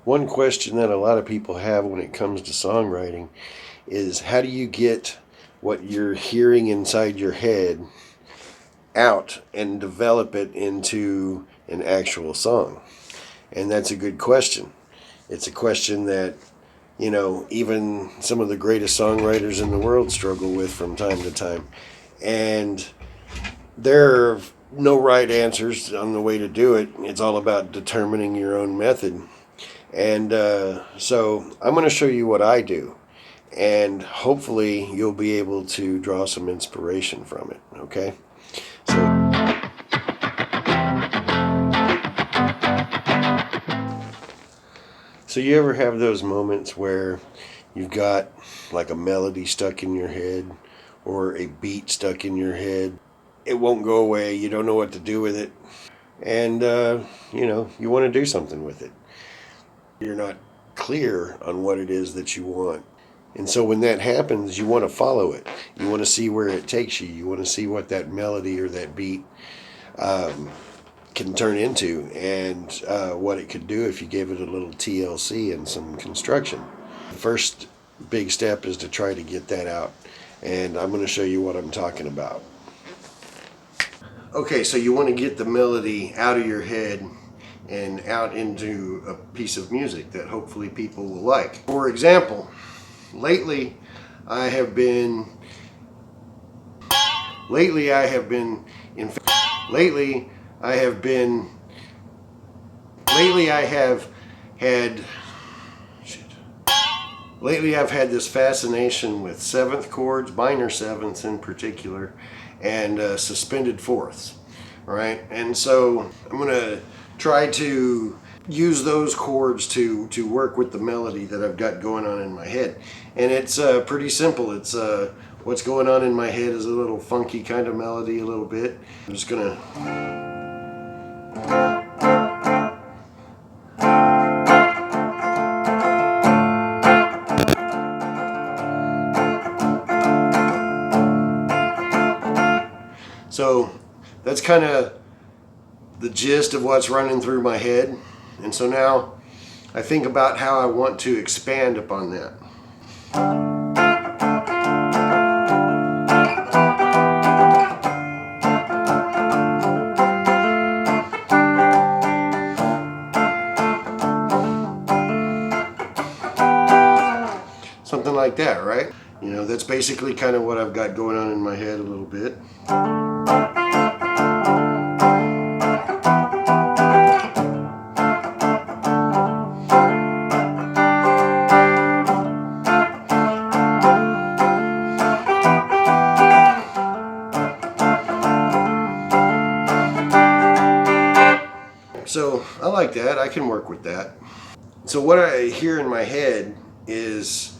One question that a lot of people have when it comes to songwriting is, how do you get what you're hearing inside your head out and develop it into an actual song? And that's a good question. It's a question that, even some of the greatest songwriters in the world struggle with from time to time. And there are no right answers on the way to do it. It's all about determining your own method. And so I'm going to show you what I do. And hopefully you'll be able to draw some inspiration from it, okay? So you ever have those moments where you've got like a melody stuck in your head or a beat stuck in your head? It won't go away. You don't know what to do with it. And, you want to do something with it. You're not clear on what it is that you want. And so when that happens, you want to follow it. You want to see where it takes you. You want to see what that melody or that beat can turn into, and what it could do if you gave it a little TLC and some construction. The first big step is to try to get that out, and I'm going to show you what I'm talking about. Okay, so you want to get the melody out of your head and out into a piece of music that hopefully people will like. For example, lately I have had this fascination with seventh chords, minor sevenths in particular, and suspended fourths, right? And so I'm going to try to use those chords to work with the melody that I've got going on in my head. And it's pretty simple. It's what's going on in my head is a little funky kind of melody, a little bit. I'm just going to... So that's kind of the gist of what's running through my head. And so now I think about how I want to expand upon that. Something like that, right? That's basically kind of what I've got going on in my head a little bit. So I like that. I can work with that. So what I hear in my head is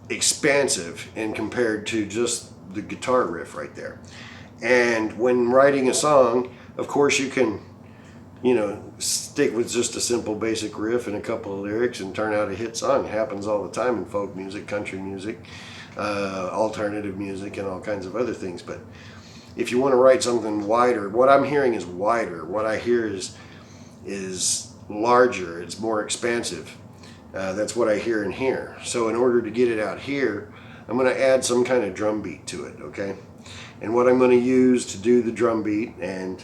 expansive and compared to just the guitar riff right there. And when writing a song, of course you can, stick with just a simple basic riff and a couple of lyrics and turn out a hit song. It happens all the time in folk music, country music, alternative music, and all kinds of other things. But if you want to write something wider, what I'm hearing is wider. What I hear is larger. It's more expansive. That's what I hear in here. So in order to get it out here, I'm going to add some kind of drum beat to it, okay? And what I'm going to use to do the drum beat, and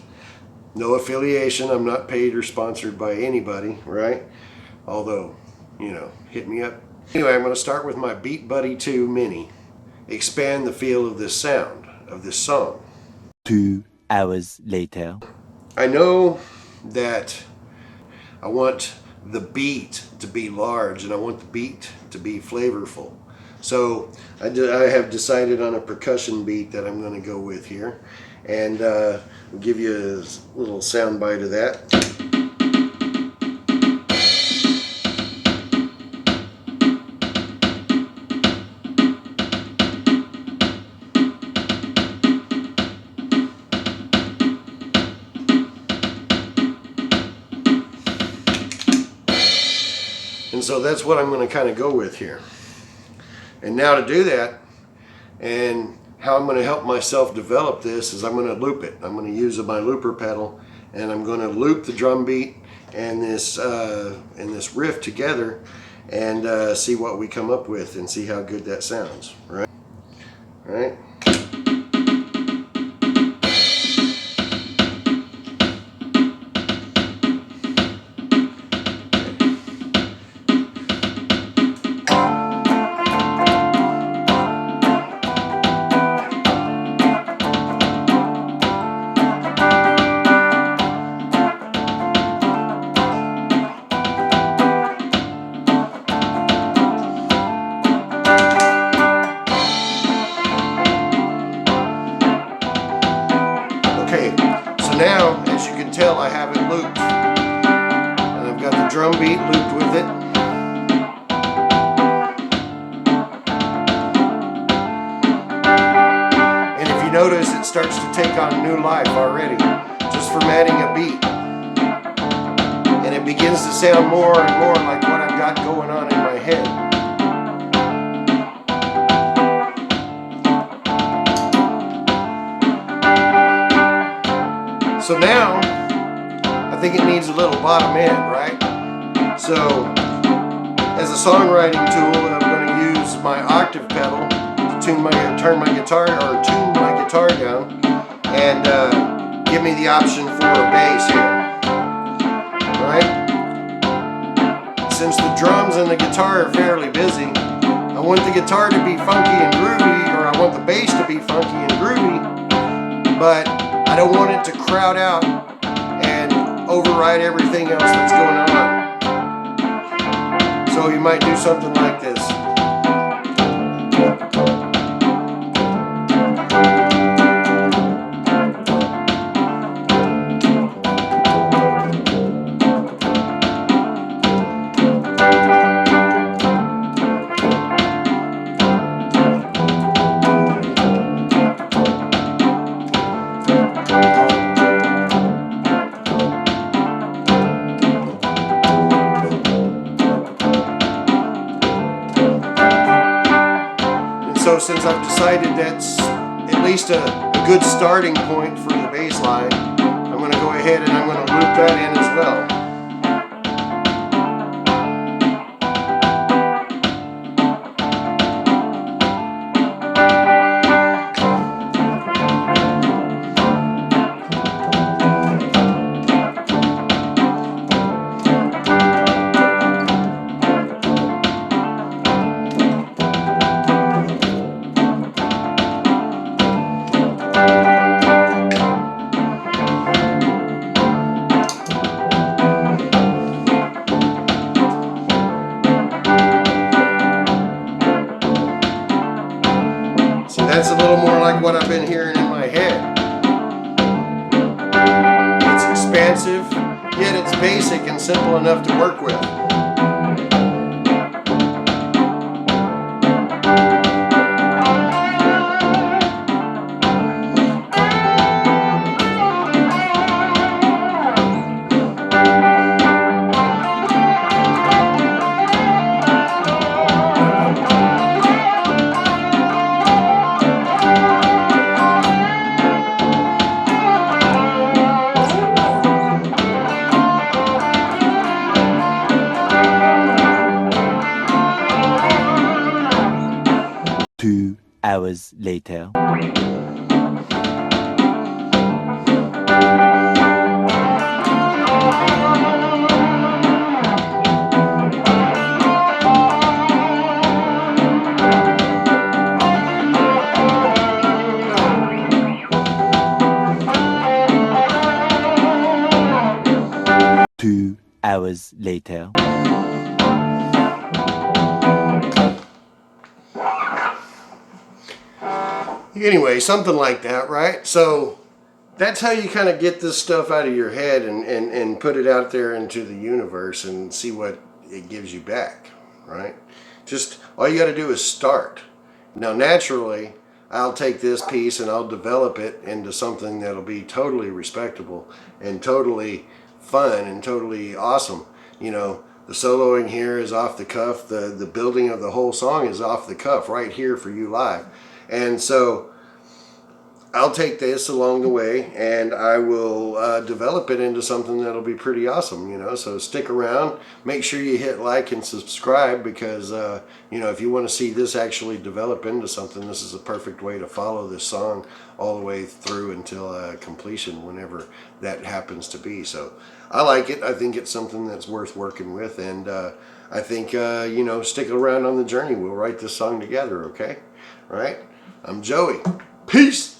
no affiliation, I'm not paid or sponsored by anybody, right? Although, hit me up. Anyway, I'm going to start with my Beat Buddy 2 Mini. Expand the feel of this sound, of this song. 2 hours later. I know that I want the beat to be large and I want the beat to be flavorful. So I have decided on a percussion beat that I'm going to go with here, and I'll give you a little sound bite of that. And so that's what I'm going to kind of go with here. And now to do that, and how I'm going to help myself develop this, is I'm going to loop it. I'm going to use my looper pedal, and I'm going to loop the drum beat, and this riff together, and see what we come up with and see how good that sounds. Right? Right? Okay, so now, as you can tell, I have it looped, and I've got the drum beat looped with it. And if you notice, it starts to take on new life already, just from adding a beat. And it begins to sound more and more like what I've got going on in my head. So now, I think it needs a little bottom end, right? So, as a songwriting tool, I'm going to use my octave pedal to tune my guitar down, and give me the option for a bass here, right? Since the drums and the guitar are fairly busy, I want the guitar to be funky and groovy, or I want the bass to be funky and groovy, but I don't want it to crowd out and override everything else that's going on. So you might do something like this. So since I've decided that's at least a good starting point for the bass line, I'm going to go ahead and I'm going to loop that in as well. That's a little more like what I've been hearing in my head. It's expansive, yet it's basic and simple enough to work with. Hours later. Hours later. Anyway, something like that, right? So that's how you kind of get this stuff out of your head and put it out there into the universe and see what it gives you back, right? Just all you got to do is start. Now, naturally, I'll take this piece and I'll develop it into something that'll be totally respectable and totally fun and totally awesome. You know, the soloing here is off the cuff. The building of the whole song is off the cuff right here for you live. And so I'll take this along the way and I will develop it into something that'll be pretty awesome, you know. So stick around, make sure you hit like and subscribe, because you know, if you want to see this actually develop into something, this is a perfect way to follow this song all the way through until completion, whenever that happens to be. So I like it. I think it's something that's worth working with, and I think you know, stick around on the journey. We'll write this song together, okay? All right, I'm Joey. Peace.